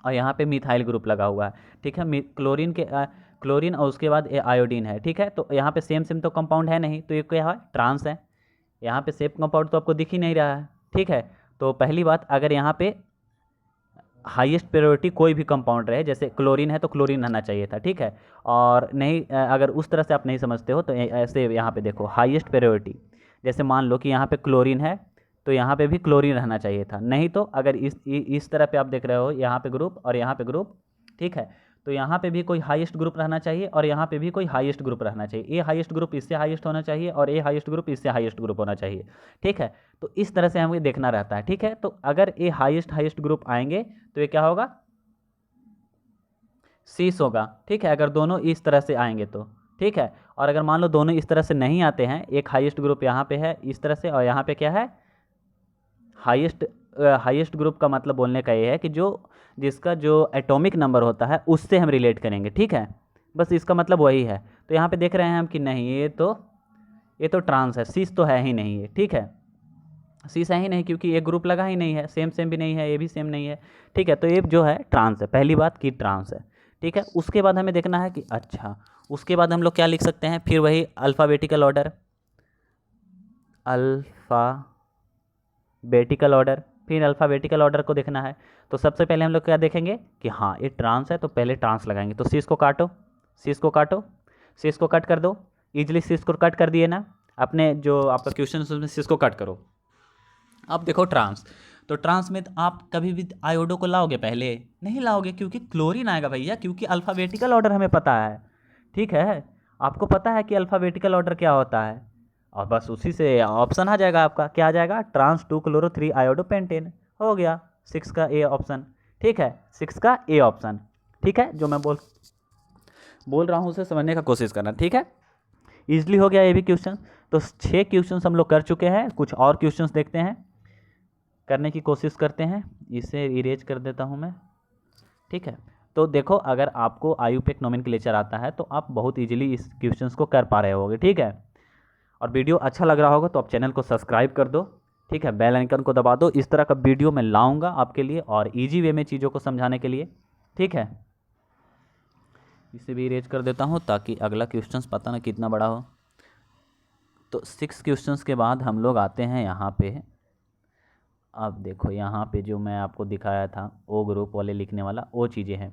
और यहाँ पे मिथाइल ग्रुप लगा हुआ है, ठीक है। क्लोरीन और उसके बाद आयोडीन है, ठीक है। तो यहाँ पे सेम तो कंपाउंड है नहीं, तो ये क्या है, ट्रांस है। यहाँ पे सेम कंपाउंड तो आपको दिख ही नहीं रहा है, ठीक है। तो पहली बात, अगर यहाँ पे हाईएस्ट प्रायोरिटी कोई भी कंपाउंड रहे, जैसे क्लोरीन है तो क्लोरीन रहना चाहिए था, ठीक है। और नहीं अगर उस तरह से आप नहीं समझते हो तो ऐसे यहाँ पे देखो हाईएस्ट प्रायोरिटी, जैसे मान लो कि यहाँ पे क्लोरीन है तो यहाँ पे भी क्लोरीन रहना चाहिए था, नहीं तो अगर इस तरह पे आप देख रहे हो यहाँ पे ग्रुप और यहाँ पे ग्रुप, ठीक है। तो यहाँ पे भी कोई हाईएस्ट ग्रुप रहना चाहिए और यहाँ पे भी कोई हाईएस्ट ग्रुप रहना चाहिए, ए हाईएस्ट ग्रुप इससे हाईएस्ट होना चाहिए और ए हाईएस्ट ग्रुप इससे हाईएस्ट ग्रुप होना चाहिए, ठीक है। तो इस तरह से हमें देखना रहता है, ठीक है। तो अगर ए हाईएस्ट ग्रुप आएंगे तो ये क्या होगा, सीस होगा, ठीक है, अगर दोनों इस तरह से आएंगे तो, ठीक है। और अगर मान लो दोनों इस तरह से नहीं आते हैं, एक हाईएस्ट ग्रुप यहाँ पे है इस तरह से और यहाँ पे क्या है हाईएस्ट ग्रुप का मतलब बोलने का ये है कि जिसका जो एटॉमिक नंबर होता है उससे हम रिलेट करेंगे, ठीक है। बस इसका मतलब वही है। तो यहाँ पे देख रहे हैं हम कि नहीं ये तो ट्रांस है, सीस तो है ही नहीं है, ठीक है। सीस है ही नहीं क्योंकि ये ग्रुप लगा ही नहीं है, सेम भी नहीं है, ये भी सेम नहीं है, ठीक है। तो ये जो है ट्रांस है, पहली बात की ट्रांस है, ठीक है। उसके बाद हमें देखना है कि अच्छा उसके बाद हम लोग क्या लिख सकते हैं, फिर वही अल्फ़ाबेटिकल ऑर्डर, फिर अल्फ़ाबेटिकल ऑर्डर को देखना है। तो सबसे पहले हम लोग क्या देखेंगे कि हाँ ये ट्रांस है, तो पहले ट्रांस लगाएंगे। तो सीस को काटो, सीस को कट कर दो, ईजिली सीस को कट कर दिए ना, अपने जो आपका क्वेश्चन है उसमें सीस को कट करो। अब देखो ट्रांस, तो ट्रांस में आप कभी भी आयोडो को लाओगे, पहले नहीं लाओगे क्योंकि क्लोरीन आएगा भैया, क्योंकि अल्फ़ाबेटिकल ऑर्डर हमें पता है, ठीक है। आपको पता है कि अल्फ़ाबेटिकल ऑर्डर क्या होता है और बस उसी से ऑप्शन आ जाएगा आपका, क्या आ जाएगा, ट्रांस 2 क्लोरो 3 आयोडो पेंटेन, हो गया 6 का ए ऑप्शन, ठीक है, 6 का ए ऑप्शन, ठीक है। जो मैं बोल रहा हूँ उसे समझने का कोशिश करना, ठीक है। ईजिली हो गया ये भी क्वेश्चन। तो 6 क्वेश्चन हम लोग कर चुके हैं, कुछ और क्वेश्चन देखते हैं, करने की कोशिश करते हैं। इसे इरेज कर देता हूँ मैं, ठीक है। तो देखो अगर आपको आयुपेक नोमेनक्लेचर आता है तो आप बहुत इजीली इस क्वेश्चंस को कर पा रहे होगे, ठीक है। और वीडियो अच्छा लग रहा होगा तो आप चैनल को सब्सक्राइब कर दो, ठीक है, बेल आइकन को दबा दो। इस तरह का वीडियो मैं लाऊंगा आपके लिए और इजी वे में चीज़ों को समझाने के लिए, ठीक है। इसे भी इरेज कर देता हूँ ताकि अगला क्वेश्चंस पता ना कितना बड़ा हो। तो 6 क्वेश्चंस के बाद हम लोग आते हैं यहाँ पे। अब देखो यहाँ पे जो मैं आपको दिखाया था ओ ग्रुप वाले लिखने वाला वो चीज़ें हैं।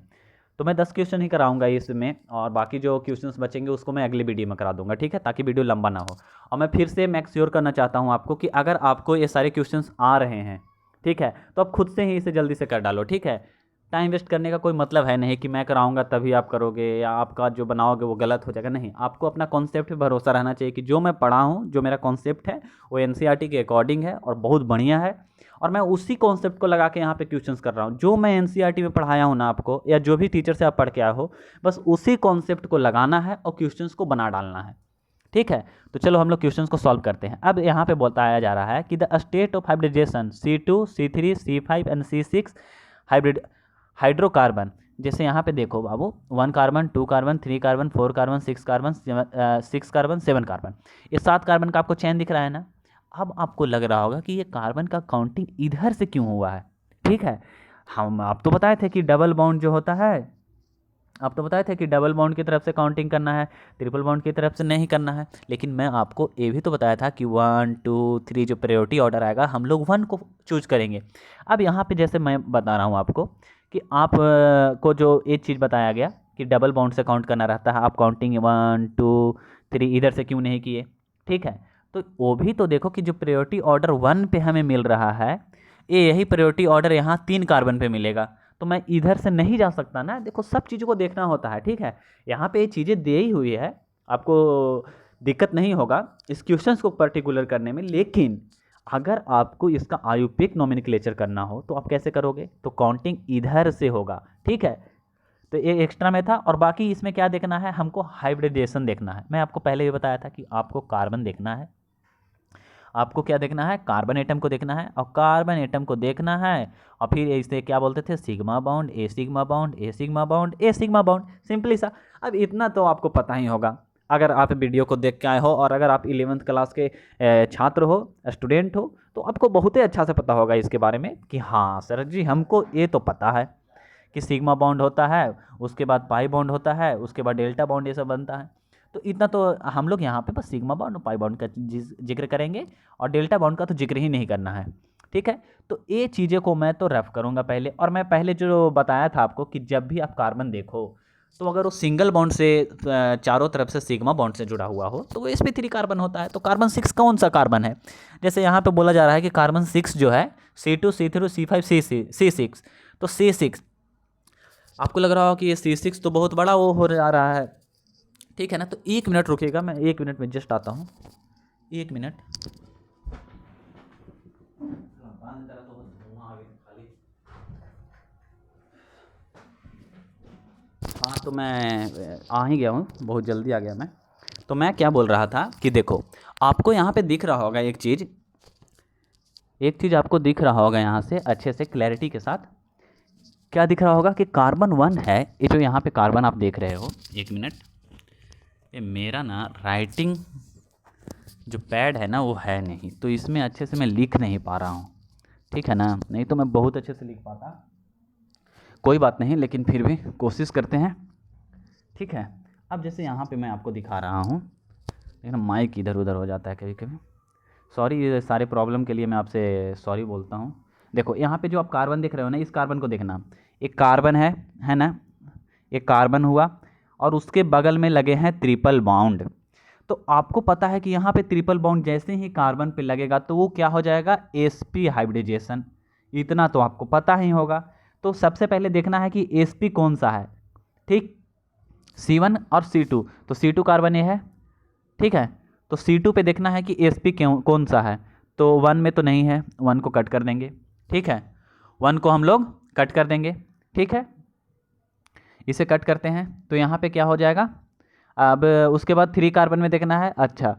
तो मैं 10 क्वेश्चन ही कराऊंगा इसमें, और बाकी जो क्वेश्चंस बचेंगे उसको मैं अगले वीडियो में करा दूंगा, ठीक है, ताकि वीडियो लंबा ना हो। और मैं फिर से मेक श्योर करना चाहता हूँ आपको कि अगर आपको ये सारे क्वेश्चंस आ रहे हैं, ठीक है, तो आप खुद से ही इसे जल्दी से कर डालो, ठीक है। टाइम वेस्ट करने का कोई मतलब है नहीं कि मैं कराऊंगा तभी आप करोगे या आपका जो बनाओगे वो गलत हो जाएगा। नहीं, आपको अपना कॉन्सेप्ट पे भरोसा रहना चाहिए कि जो मैं पढ़ा हूँ, जो मेरा कॉन्सेप्ट है वो एनसीईआरटी के अकॉर्डिंग है और बहुत बढ़िया है, और मैं उसी कॉन्सेप्ट को लगा के यहाँ पे क्वेश्चंस कर रहा हूँ। जो मैं एनसीईआरटी में पढ़ाया हूँ ना आपको, या जो भी टीचर से आप पढ़ के आए हो, बस उसी कॉन्सेप्ट को लगाना है और क्वेश्चंस को बना डालना है, ठीक है। तो चलो हम लोग क्वेश्चंस को सॉल्व करते हैं। अब यहाँ पे बताया जा रहा है कि the state of hybridization C2 C3 C5 and C6 hybrid hydrocarbon. जैसे यहाँ पे देखो बाबू, 1 carbon, 2 carbon, 3 carbon, 4 carbon, 6 carbon, 6 carbon, 7 carbon, ये 7 कार्बन का आपको चेन दिख रहा है ना। अब आपको लग रहा होगा कि ये कार्बन का काउंटिंग इधर से क्यों हुआ है, ठीक है। हम आप तो बताए थे कि डबल बॉन्ड जो होता है, आप तो बताए थे कि डबल बॉन्ड की तरफ से काउंटिंग करना है, ट्रिपल बॉन्ड की तरफ से नहीं करना है। लेकिन मैं आपको ये भी तो बताया था कि 1 2 3 जो प्रायोरिटी ऑर्डर आएगा हम लोग 1 को चूज करेंगे। अब यहाँ पे जैसे मैं बता रहा हूँ आपको कि आप को जो एक चीज़ बताया गया कि डबल बॉन्ड से काउंट करना रहता है, आप काउंटिंग 1 2 3 इधर से क्यों नहीं किए, ठीक है। तो वो भी तो देखो कि जो प्रायोरिटी ऑर्डर 1 पे हमें मिल रहा है, यही प्रायोरिटी ऑर्डर यहाँ 3 कार्बन पे मिलेगा, तो मैं इधर से नहीं जा सकता ना। देखो सब चीज़ों को देखना होता है, ठीक है। यहाँ पे ये चीज़ें दी ही हुई है, आपको दिक्कत नहीं होगा इस क्वेश्चंस को पर्टिकुलर करने में। लेकिन अगर आपको इसका आयुपिक नोमेनक्लेचर करना हो तो आप कैसे करोगे, तो काउंटिंग इधर से होगा, ठीक है। तो ये एक्स्ट्रा में था। और बाकी इसमें क्या देखना है, हमको हाइब्रिडाइजेशन देखना है। मैं आपको पहले भी बताया था कि आपको कार्बन देखना है, आपको क्या देखना है, कार्बन एटम को देखना है, और कार्बन एटम को देखना है और फिर इसे क्या बोलते थे, सिग्मा बॉन्ड, ए सिग्मा बॉन्ड, ए सिग्मा बॉन्ड, ए सिग्मा बॉन्ड, सिंपली सा। अब इतना तो आपको पता ही होगा अगर आप वीडियो को देख के आए हो, और अगर आप 11th क्लास के छात्र हो, स्टूडेंट हो, तो आपको बहुत ही अच्छा से पता होगा इसके बारे में कि हाँ सर जी हमको ये तो पता है कि सिग्मा बॉन्ड होता है, उसके बाद पाई बॉन्ड होता है, उसके बाद डेल्टा बॉन्ड, ये सब बनता है। तो इतना तो हम लोग यहाँ पे बस सिग्मा बॉन्ड और पाई बॉन्ड का जिक्र करेंगे, और डेल्टा बॉन्ड का तो जिक्र ही नहीं करना है, ठीक है। तो ये चीज़ें को मैं तो रेफ करूँगा पहले। और मैं पहले जो बताया था आपको कि जब भी आप कार्बन देखो तो अगर वो सिंगल बॉन्ड से चारों तरफ से सिग्मा बॉन्ड से जुड़ा हुआ हो तो वो sp3 कार्बन होता है। तो कार्बन 6 कौन सा कार्बन है, जैसे यहाँ पे बोला जा रहा है कि कार्बन 6 जो है C2 C3 C5 C6, तो C6 आपको लग रहा हो कि ये C6 तो बहुत बड़ा वो हो जा रहा है, ठीक है ना। तो 1 मिनट रुकिएगा, मैं 1 मिनट में जस्ट आता हूँ, 1 मिनट। हाँ तो मैं आ ही गया हूँ, बहुत जल्दी आ गया मैं। तो मैं क्या बोल रहा था कि देखो आपको यहाँ पे दिख रहा होगा एक चीज़ आपको दिख रहा होगा यहाँ से अच्छे से क्लैरिटी के साथ। क्या दिख रहा होगा कि कार्बन 1 है, ये जो यहाँ पे कार्बन आप देख रहे हो, 1 मिनट, ये मेरा ना राइटिंग जो पैड है ना वो है नहीं, तो इसमें अच्छे से मैं लिख नहीं पा रहा हूँ, ठीक है ना, नहीं तो मैं बहुत अच्छे से लिख पाता। कोई बात नहीं, लेकिन फिर भी कोशिश करते हैं, ठीक है। अब जैसे यहाँ पे मैं आपको दिखा रहा हूँ, लेकिन माइक इधर उधर हो जाता है कभी कभी, सॉरी, ये सारे प्रॉब्लम के लिए मैं आपसे सॉरी बोलता हूँ। देखो यहाँ पे जो आप कार्बन देख रहे हो ना, इस कार्बन को देखना, एक कार्बन है ना, एक कार्बन हुआ और उसके बगल में लगे हैं ट्रिपल बॉन्ड। तो आपको पता है कि यहाँ पे ट्रिपल बॉन्ड जैसे ही कार्बन पे लगेगा तो वो क्या हो जाएगा, sp हाइब्रिडाइजेशन, इतना तो आपको पता ही होगा। तो सबसे पहले देखना है कि sp कौन सा है, ठीक, C1 और C2, तो C2 कार्बन ये है, ठीक है। तो C2 पे देखना है कि sp कौन सा है, तो 1 में तो नहीं है, 1 को कट कर देंगे, ठीक है, 1 को हम लोग कट कर देंगे, ठीक है, इसे कट करते हैं तो यहाँ पे क्या हो जाएगा। अब उसके बाद 3 कार्बन में देखना है, अच्छा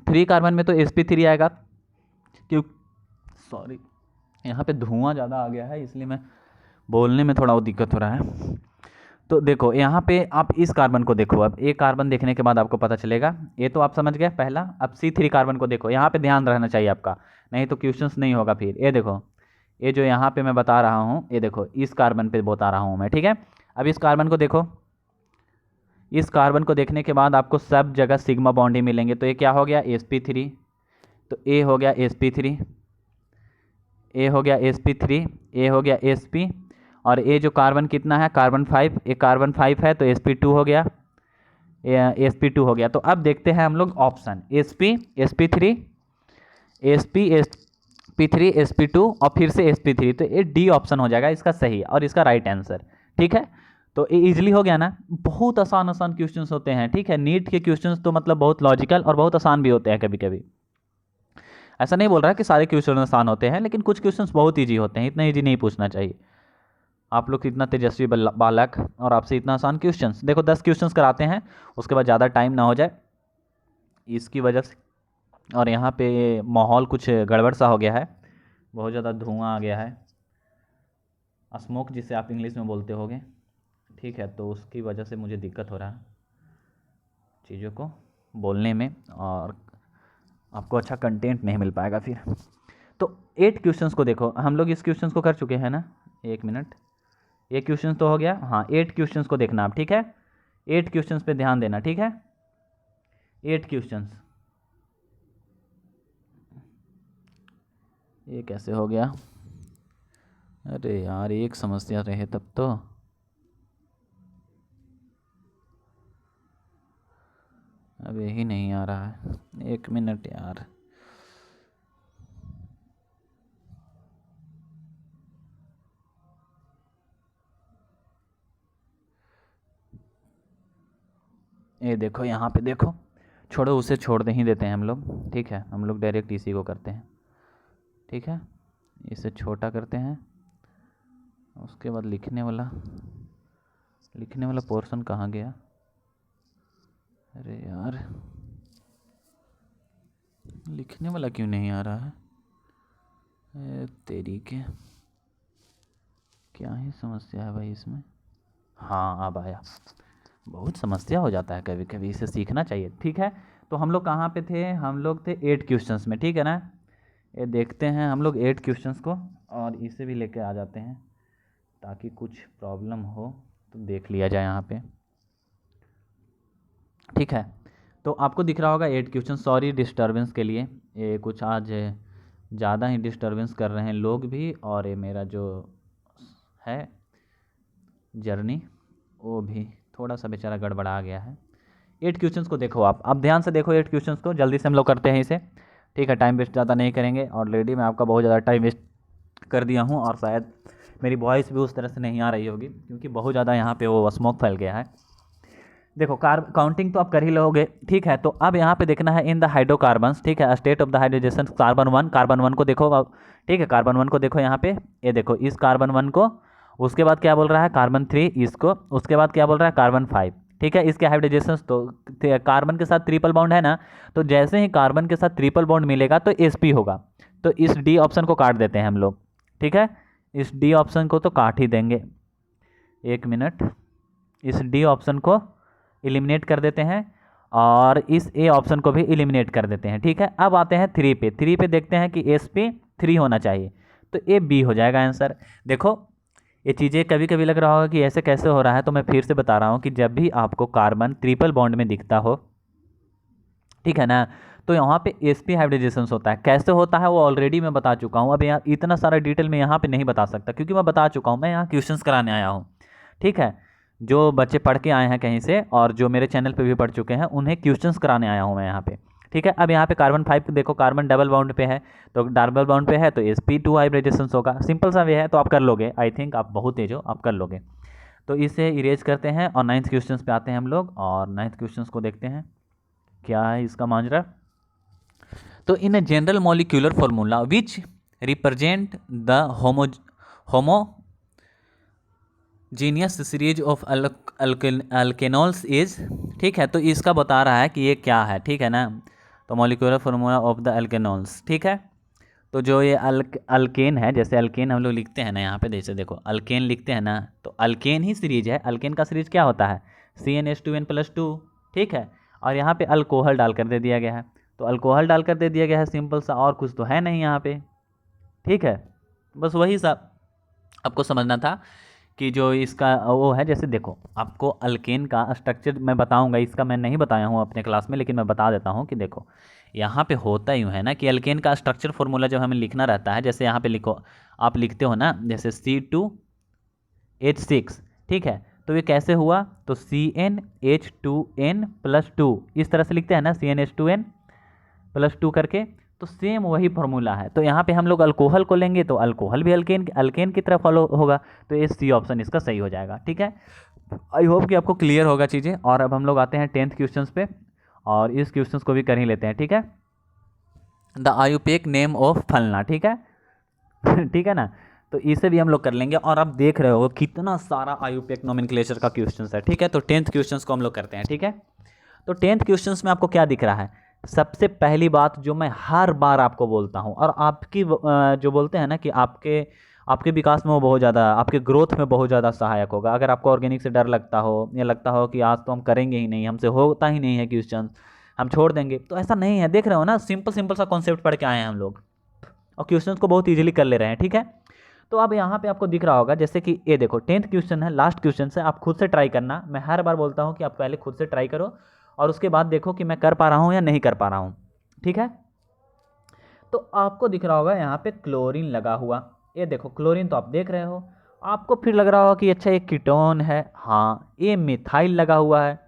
3 कार्बन में तो sp3 आएगा, क्यों, सॉरी यहाँ पे धुआं ज़्यादा आ गया है इसलिए मैं बोलने में थोड़ा वो दिक्कत हो रहा है। तो देखो यहाँ पे आप इस कार्बन को देखो, अब एक कार्बन देखने के बाद आपको पता चलेगा, ये तो आप समझ गए पहला। अब C3 कार्बन को देखो, यहाँ पे ध्यान रहना चाहिए आपका, नहीं तो क्वेश्चंस नहीं होगा फिर। ये देखो, ये जो यहाँ पे मैं बता रहा हूँ, ये देखो इस कार्बन पे बता रहा हूँ मैं, ठीक है। अब इस कार्बन को देखो, इस कार्बन को देखने के बाद आपको सब जगह सिग्मा बॉन्ड ही मिलेंगे, तो ये क्या हो गया, sp3, तो ए हो गया sp3, ए हो गया sp3, ए हो गया sp, और ये जो कार्बन कितना है, कार्बन 5, ये कार्बन 5 है तो sp2 हो गया, sp2 हो गया। तो अब देखते हैं हम लोग option sp sp3 sp sp3 sp2 और फिर से sp3, तो ये डी ऑप्शन हो जाएगा इसका सही और इसका राइट आंसर। ठीक है, तो ये इजीली हो गया ना। बहुत आसान आसान क्वेश्चंस होते हैं। ठीक है, नीट के क्वेश्चंस तो मतलब बहुत लॉजिकल और बहुत आसान भी होते हैं कभी कभी। ऐसा नहीं बोल रहा है कि सारे क्वेश्चन आसान होते हैं, लेकिन कुछ क्वेश्चंस बहुत ईजी होते हैं। इतना ईजी नहीं पूछना चाहिए। आप लोग इतना तेजस्वी बालक और आपसे इतना आसान क्वेश्चंस। देखो 10 क्वेश्चंस कराते हैं, उसके बाद ज़्यादा टाइम ना हो जाए इसकी वजह से। और यहाँ पे माहौल कुछ गड़बड़ सा हो गया है, बहुत ज़्यादा धुआं आ गया है, स्मोक जिसे आप इंग्लिश में बोलते होगे। ठीक है, तो उसकी वजह से मुझे दिक्कत हो रहा है चीज़ों को बोलने में, और आपको अच्छा कंटेंट नहीं मिल पाएगा फिर। तो 8 क्वेश्चंस को देखो, हम लोग इस क्वेश्चंस को कर चुके हैं ना। 1 मिनट, ये क्वेश्चन तो हो गया। हाँ, 8 क्वेश्चंस को देखना आप। ठीक है, 8 क्वेश्चंस पे ध्यान देना। ठीक है, 8 क्वेश्चंस। ये कैसे हो गया? अरे यार, एक समस्या रहे तब तो। अब यही नहीं आ रहा है। 1 मिनट यार। ये देखो, यहाँ पे देखो, छोड़ो उसे, छोड़ दे ही देते हैं हम लोग। ठीक है, हम लोग डायरेक्ट इसी को करते हैं। ठीक है, इसे छोटा करते हैं। उसके बाद लिखने वाला पोर्शन कहाँ गया? अरे यार, लिखने वाला क्यों नहीं आ रहा है? तेरी के, क्या ही समस्या है भाई इसमें। हाँ, अब आया। बहुत समस्या हो जाता है कभी कभी, इसे सीखना चाहिए। ठीक है, तो हम लोग कहाँ पे थे? हम लोग थे 8 क्वेश्चंस में। ठीक है ना, ये देखते हैं हम लोग 8 क्वेश्चंस को, और इसे भी लेके आ जाते हैं ताकि कुछ प्रॉब्लम हो तो देख लिया जाए यहाँ पे। ठीक है, तो आपको दिख रहा होगा 8 क्वेश्चन। सॉरी डिस्टर्बेंस के लिए, ये कुछ आज ज़्यादा ही डिस्टर्बेंस कर रहे हैं लोग भी, और ये मेरा जो है जर्नी वो भी थोड़ा सा बेचारा गड़बड़ा गया है। 8 क्वेश्चंस को देखो आप, अब ध्यान से देखो 8 क्वेश्चंस को, जल्दी से हम लोग करते हैं इसे। ठीक है, टाइम वेस्ट ज़्यादा नहीं करेंगे। ऑलरेडी मैं आपका बहुत ज़्यादा टाइम वेस्ट कर दिया हूँ, और शायद मेरी वॉइस भी उस तरह से नहीं आ रही होगी क्योंकि बहुत ज़्यादा यहाँ पे वो स्मोक फैल गया है। देखो, काउंटिंग तो आप कर ही लोगे। ठीक है, तो अब यहाँ पे देखना है इन द हाइड्रोकार्बन्स। ठीक है, स्टेट ऑफ द हाइड्रोजेशन कार्बन 1 को देखो अब। ठीक है, कार्बन 1 को देखो यहाँ पे, ये देखो इस कार्बन 1 को, उसके बाद क्या बोल रहा है कार्बन 3 इसको, उसके बाद क्या बोल रहा है कार्बन 5। ठीक है, इसके हाइड्रोजेशन तो कार्बन के साथ ट्रिपल बॉन्ड है ना, तो जैसे ही कार्बन के साथ ट्रिपल बॉन्ड मिलेगा तो sp होगा। तो इस डी ऑप्शन को काट देते हैं हम लोग। ठीक है, इस डी ऑप्शन को तो काट ही देंगे। 1 मिनट, इस डी ऑप्शन को एलिमिनेट कर देते हैं, और इस ए ऑप्शन को भी एलिमिनेट कर देते हैं। ठीक है, अब आते हैं 3 पे। 3 पे देखते हैं कि sp3 होना चाहिए, तो ए बी हो जाएगा आंसर। देखो, ये चीज़ें कभी कभी लग रहा होगा कि ऐसे कैसे हो रहा है, तो मैं फिर से बता रहा हूँ कि जब भी आपको कार्बन ट्रिपल बॉन्ड में दिखता हो, ठीक है ना, तो यहाँ पे sp हाइब्रिडाइजेशन होता है। कैसे होता है वो ऑलरेडी मैं बता चुका हूँ। अब यहाँ इतना सारा डिटेल में यहाँ पे नहीं बता सकता क्योंकि मैं बता चुका हूँ, मैं यहाँ क्वेश्चंस कराने आया हूँ। ठीक है, जो बच्चे पढ़ के आए हैं कहीं से और जो मेरे चैनल पे भी पढ़ चुके हैं, उन्हें क्वेश्चंस कराने आया हूँ मैं यहाँ पे। ठीक है, अब यहाँ पे कार्बन 5 देखो, कार्बन डबल बाउंड पे है, तो डबल बाउंड पे है तो sp2 हाइब्रिडाइजेशन होगा। सिंपल सा वे है, तो आप कर लोगे। आई थिंक आप बहुत तेज हो, आप कर लोगे। तो इसे इरेज करते हैं और 9th क्वेश्चन पे आते हैं हम लोग, और 9th क्वेश्चन को देखते हैं क्या है इसका मांजरा। तो in a general molecular formula which represent the homogeneous series of alkanols is. ठीक है, तो इसका बता रहा है कि ये क्या है। ठीक है ना, तो मॉलिक्यूलर फार्मूला ऑफ द अल्केनॉल्स। ठीक है, तो जो ये अल्केन है, जैसे अल्केन हम लोग लिखते हैं ना यहाँ पे, जैसे देखो अल्केन लिखते हैं ना, तो अल्केन ही सीरीज है। अल्केन का सीरीज क्या होता है? CnH2n+2। ठीक है, और यहाँ पे अल्कोहल डालकर दे दिया गया है, तो अल्कोहल डालकर दे दिया गया है, सिंपल सा, और कुछ तो है नहीं यहाँ पे। ठीक है, बस वही सा आपको समझना था कि जो इसका वो है, जैसे देखो आपको अल्केन का स्ट्रक्चर मैं बताऊंगा, इसका मैं नहीं बताया हूँ अपने क्लास में, लेकिन मैं बता देता हूँ कि देखो यहाँ पे होता यूँ है ना कि अल्केन का स्ट्रक्चर फॉर्मूला जब हमें लिखना रहता है, जैसे यहाँ पे लिखो, आप लिखते हो ना, जैसे C2 H6, ठीक है। तो ये कैसे हुआ, तो CnH2n+2 इस तरह से लिखते हैं ना, CnH2n+2 करके। तो सेम वही फॉर्मूला है। तो यहाँ पे हम लोग अल्कोहल को लेंगे तो अल्कोहल भी अल्केन अल्केन की तरह फॉलो होगा। तो ये सी ऑप्शन इसका सही हो जाएगा, ठीक है। आई होप कि आपको क्लियर होगा चीज़ें। और अब हम लोग आते हैं 10th क्वेश्चन पे, और इस क्वेश्चन को भी कर ही लेते हैं, ठीक है। द आयुपेक नेम ऑफ फलना, ठीक है ठीक है ना। तो इसे भी हम लोग कर लेंगे। और आप देख रहे हो कितना सारा आयुपेक नोमेनक्लेचर का क्वेश्चन है, ठीक है। तो 10th क्वेश्चन को हम लोग करते हैं, ठीक है। तो 10th क्वेश्चन में आपको क्या दिख रहा है, सबसे पहली बात जो मैं हर बार आपको बोलता हूँ, और आपकी जो बोलते हैं ना कि आपके आपके विकास में वो बहुत ज़्यादा, आपके ग्रोथ में बहुत ज़्यादा सहायक होगा। अगर आपको ऑर्गेनिक से डर लगता हो, या लगता हो कि आज तो हम करेंगे ही नहीं, हमसे होता ही नहीं है क्वेश्चन, हम छोड़ देंगे, तो ऐसा नहीं है। देख रहे हो ना, सिंपल सिंपल सा कॉन्सेप्ट पढ़ के आए हैं हम लोग, और क्वेश्चंस को बहुत इजीली कर ले रहे हैं, ठीक है। तो अब यहाँ पे आपको दिख रहा होगा, जैसे कि ये देखो 10th क्वेश्चन है, लास्ट क्वेश्चन है, आप खुद से ट्राई करना। मैं हर बार बोलता हूँ कि आप पहले खुद से ट्राई करो, और उसके बाद देखो कि मैं कर पा रहा हूँ या नहीं कर पा रहा हूँ, ठीक है। तो आपको दिख रहा होगा यहाँ पे क्लोरीन लगा हुआ, ये देखो क्लोरीन तो आप देख रहे हो। आपको फिर लग रहा होगा कि अच्छा ये कीटोन है, हाँ ये मिथाइल लगा हुआ है,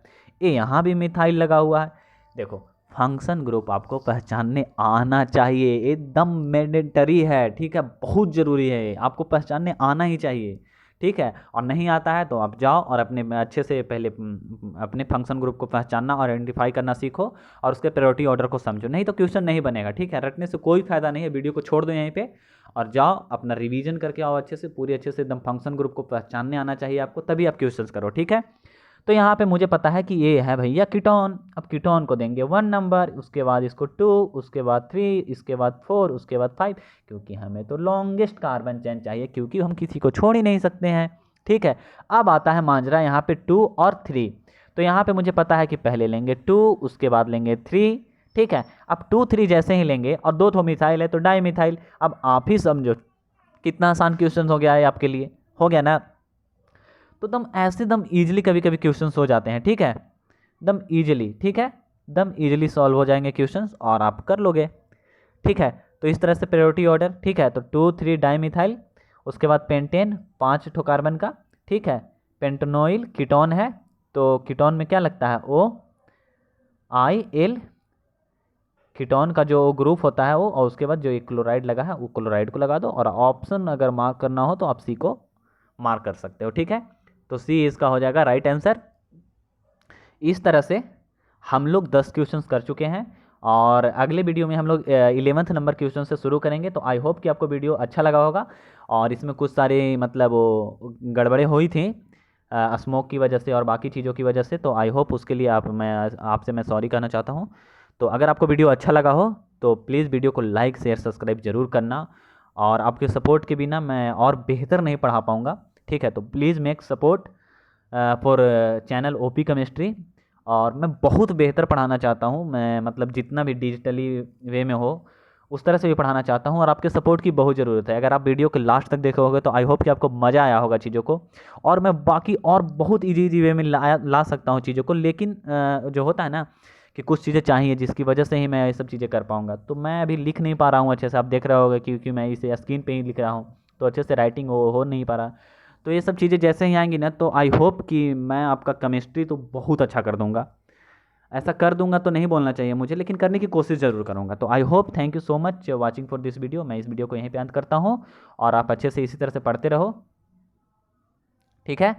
ये यहाँ भी मिथाइल लगा हुआ है। देखो फंक्शन ग्रुप आपको पहचानने आना चाहिए, एकदम मैंडेटरी है, ठीक है, बहुत ज़रूरी है, आपको पहचानने आना ही चाहिए, ठीक है। और नहीं आता है तो आप जाओ और अपने अच्छे से पहले अपने फंक्शन ग्रुप को पहचानना और आइडेंटिफाई करना सीखो, और उसके प्रायोरिटी ऑर्डर को समझो, नहीं तो क्वेश्चन नहीं बनेगा, ठीक है। रटने से कोई फायदा नहीं है, वीडियो को छोड़ दो यहीं पे और जाओ अपना रिवीजन करके आओ अच्छे से, पूरी अच्छे से एकदम फंक्शन ग्रुप को पहचानने आना चाहिए आपको, तभी आप क्वेश्चंस करो, ठीक है। तो यहाँ पे मुझे पता है कि ये है भैया कीटोन। अब कीटोन को देंगे 1 नंबर, उसके बाद इसको 2, उसके बाद 3, इसके बाद 4, उसके बाद 5, क्योंकि हमें तो लॉन्गेस्ट कार्बन चेन चाहिए, क्योंकि हम किसी को छोड़ ही नहीं सकते हैं, ठीक है। अब आता है मांजरा यहाँ पे 2 और 3। तो यहाँ पे मुझे पता है कि पहले लेंगे 2, उसके बाद लेंगे 3, ठीक है। अब 2 3 जैसे ही लेंगे, और 2 तो मिथाइल है तो डाई मिथाइल। अब आप ही समझो कितना आसान क्वेश्चन हो गया है आपके लिए, हो गया ना। तो दम ऐसे दम इजीली कभी कभी क्वेश्चंस हो जाते हैं, ठीक है, दम इजीली, ठीक है, दम इजीली सॉल्व हो जाएंगे क्वेश्चंस और आप कर लोगे, ठीक है। तो इस तरह से प्रायोरिटी ऑर्डर, ठीक है। तो 2 3 डाईमिथाइल, उसके बाद पेंटेन 5 ठो कार्बन का, ठीक है। पेंटोनोइल कीटोन है, तो कीटोन में क्या लगता है, OIL, कीटोन का जो ग्रुप होता है वो, और उसके बाद जो एक क्लोराइड लगा है वो क्लोराइड को लगा दो, और ऑप्शन अगर मार्क करना हो तो आप सी को मार्क कर सकते हो, ठीक है। तो सी इसका हो जाएगा राइट आंसर। इस तरह से हम लोग 10 क्वेश्चंस कर चुके हैं, और अगले वीडियो में हम लोग 11th नंबर क्वेश्चन से शुरू करेंगे। तो आई होप कि आपको वीडियो अच्छा लगा होगा, और इसमें कुछ सारे मतलब वो गड़बड़े हुई थी स्मोक की वजह से और बाकी चीज़ों की वजह से। तो आई होप उसके लिए आपसे मैं सॉरी कहना चाहता हूँ। तो अगर आपको वीडियो अच्छा लगा हो तो प्लीज़ वीडियो को लाइक शेयर सब्सक्राइब जरूर करना, और आपके सपोर्ट के बिना मैं और बेहतर नहीं पढ़ा पाऊँगा, ठीक है। तो please make support for channel OP chemistry. और मैं बहुत बेहतर पढ़ाना चाहता हूँ, मैं मतलब जितना भी डिजिटली वे में हो उस तरह से भी पढ़ाना चाहता हूँ, और आपके सपोर्ट की बहुत ज़रूरत है। अगर आप वीडियो के लास्ट तक देखे होगे तो आई होप कि आपको मज़ा आया होगा चीज़ों को, और मैं बाकी और बहुत ईजी वे में ला सकता हूँ चीज़ों को। लेकिन जो होता है ना कि कुछ चीज़ें चाहिए जिसकी वजह से ही मैं ये सब चीज़ें कर पाऊँगा, तो मैं अभी लिख नहीं पा रहा हूँ अच्छे से, आप देख रहे होगे क्योंकि मैं इसे स्क्रीन पे ही लिख रहा हूँ, तो अच्छे से राइटिंग हो नहीं पा रहा। तो ये सब चीज़ें जैसे ही आएंगी ना, तो आई होप कि मैं आपका केमिस्ट्री तो बहुत अच्छा कर दूंगा। ऐसा कर दूंगा तो नहीं बोलना चाहिए मुझे, लेकिन करने की कोशिश ज़रूर करूंगा। तो I hope, thank you so much watching for this video. मैं इस वीडियो को यहीं पे अंत करता हूँ, और आप अच्छे से इसी तरह से पढ़ते रहो, ठीक है।